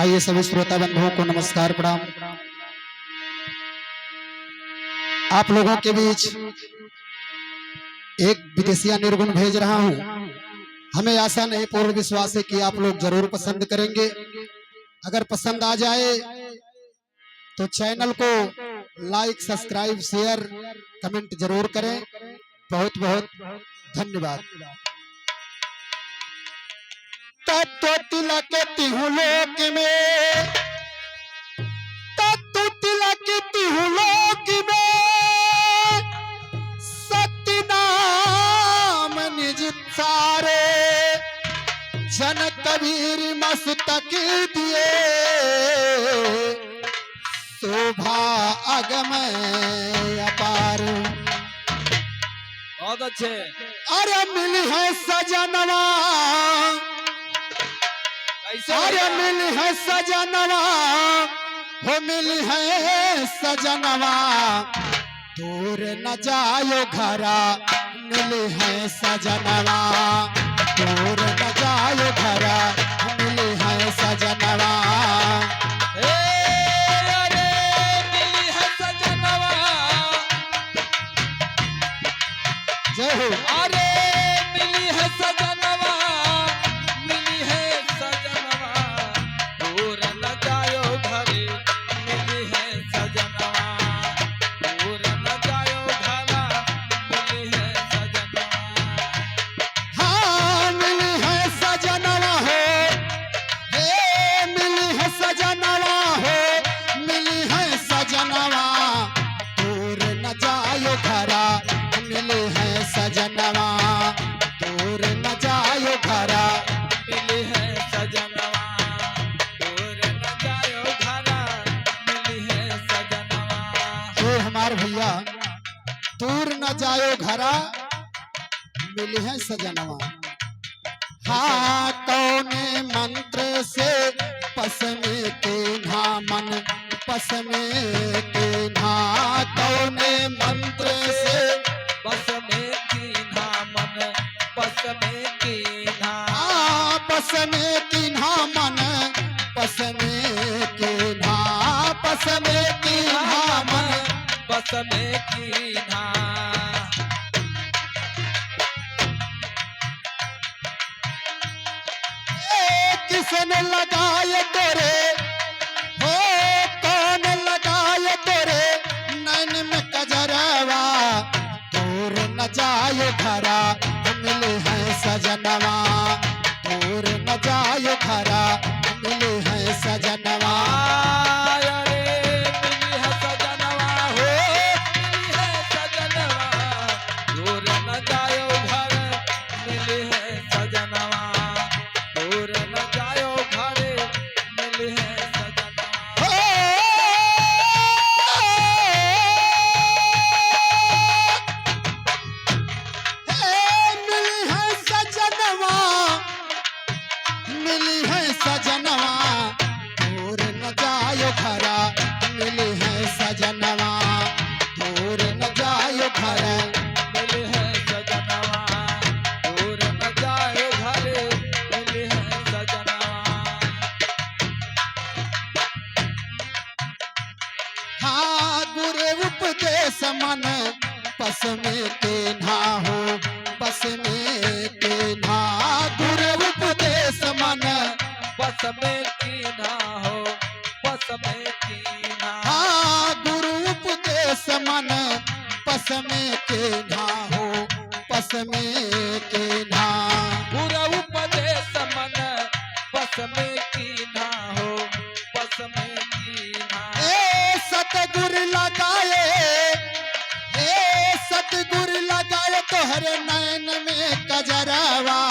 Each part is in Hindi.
आइए सभी श्रोता बंधुओं को नमस्कार प्रणाम। आप लोगों के बीच एक विदेशिया निर्गुण भेज रहा हूं। हमें आशा नहीं पूर्ण विश्वास है कि आप लोग जरूर पसंद करेंगे। अगर पसंद आ जाए तो चैनल को लाइक, सब्सक्राइब, शेयर, कमेंट जरूर करें। बहुत बहुत धन्यवाद। तत्व तिलक तिहु लोक में, तत्व तिलक तिहु लोक में, सत्य नाम निज सारे, जन कबीर मस्तक दिए, शोभा अगम अपार। बहुत अच्छे। अरे मिली है सजनवा, अरे मिली है सजनवा, हो मिली है सजनवा, दूर न जायो घरा, मिली है सजनवा, दूर न जायो घरा, मिली है सजनवा। अरे मिली है सजनवा, जय हो। अरे मिली है सजनवा, मिली है सजनवा, दूर न जायो घरे, मिली है सजनवा, दूर न जायो घरा, मिली है सजनवा। हाँ मिली है सजनवा हो, हे मिली है सजनवा हो, मिली है सजनवा, दूर न जायो घरा, मिली है सजनवा, दूर न जायो घरा। मिली है सजनवा, दूर न जायो घरा, मिली है सजनवा। हे हमार भैया, दूर न जायो घरा, मिली है सजनवा। हाँ कौने मंत्र से पसमे के ना मन, पसमे के ना, कौने मंत्र से, बस में कीन्हा मन, बस में कीन्हा, पसमे की ना मन, पसमे के ना, पसमे की ना मन। बस में कीन्हा। किसने लगाए तेरे, हो कौन लगाए तेरे, नैन में कजरवा, दूर न जायो घरा, मिले हैं सजनवा, दूर न जायो घरा, मिले हैं सजनवा। अरे मिली है सजनवा हो, मिली है सजनवा, दूर न जायो घर, मिली है सजनवा, दूर न जायो घर, मिली है सजनवा। हो मिली है सजनवा, मिली है सजनवा, दूर न जायो घरा, मिली है सजनवा, दूर न जायो घरा। मिली है सजनवा, दूर न जायो घर, मिली है सजनवा। हाँ गुरु उपदेश मन, पस में के ना हो, पस में के ना, गुरु उपदेश मन। बस में कीन्हा हो, बस में कीन्हा, हाँ गुरु उपदेश मन, पस में के ना हो, पस में के ना। पूरा उपदेश मन, बस में कीन्हा हो, बस में कीन्हा। ए सतगुर लगाए, ए सतगुर लगाए तोहरे नैन में कजरवा,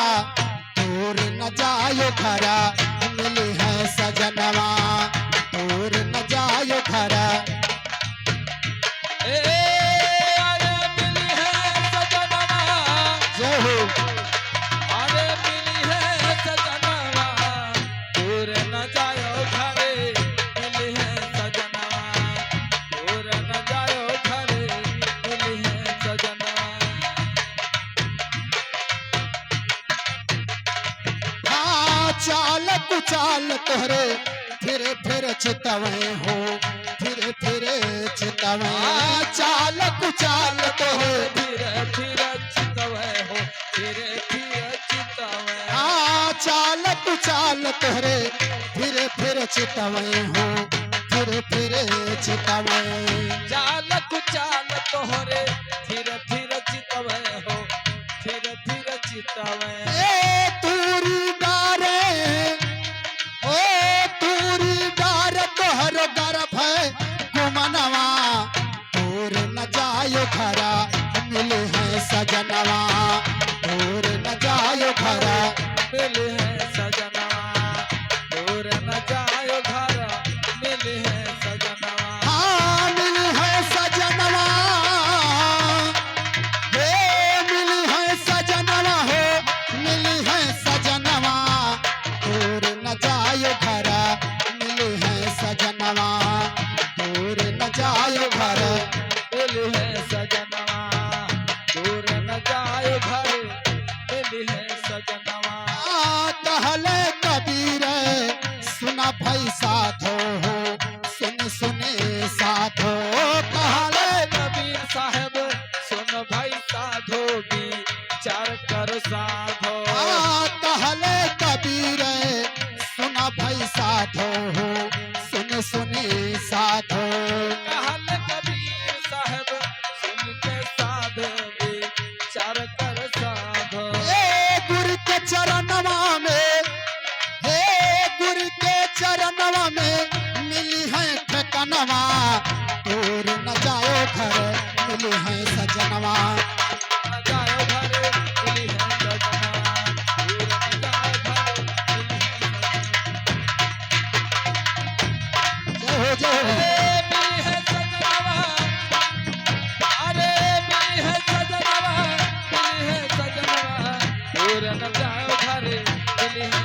दूर न जायो घरा, मिली है सजनवा, दूर न जायो घरा। अरे मिली है सजनवा, जय हो। अरे मिली है सजनवा, दूर न जायो घरे, मिली है सजनवा, दूर न जायो घरे, मिली है सजनवा। हाँ चाल कुचाल तोहरे चितवे हो, फिर चितवे चाल कुचाल तोहरे धीरे धीरे चितवे हो, धीरे धीरे चितवे चाल कुचाल तोहरे फिर चितवे हो, फिर चितवे चाल कुचाल तोहरे धीरे धीरे चितवे हो, धीरे धीरे चितवे ए तूरी डारे ओ तूरी डार तोहर गर्भ गुमनवा, दूर न जायो घरा मिले हैं सजनवा, दूर न जायो घरा मिले है सजनवा, दूर न जायो घर मिले है सजनवा हाँ मिली है सजनवा, हे मिली है सजनवा हो, मिली है सजनवा, दूर न जायो घरा मिली है सजनवा, दूर न जायो घर मिले है सजनवा, दूर न जायो घर मिले है सजनवा कहले कबीर सुना भाई साधो हो, सुने साधो कहले कबीर साहब सुन भाई साधो विचार कर साधो कहले कबीर सुना भाई साधो हो, सुने साधो कहल कबीर साहब सुन के साधो विचार कर साधो ए गुरु के चरणवा में, हे गुरु के चरणवा में मिली है ठकनवा, दूर न जाओ घर मिली है सजनवा, न जायो घर मिली है सजनवा, दूर न जायो घर मिली है जय हो मिली है सजनवा, अरे मिली है सजनवा, मिली है सजनवा, दूर न जायो घर मिली है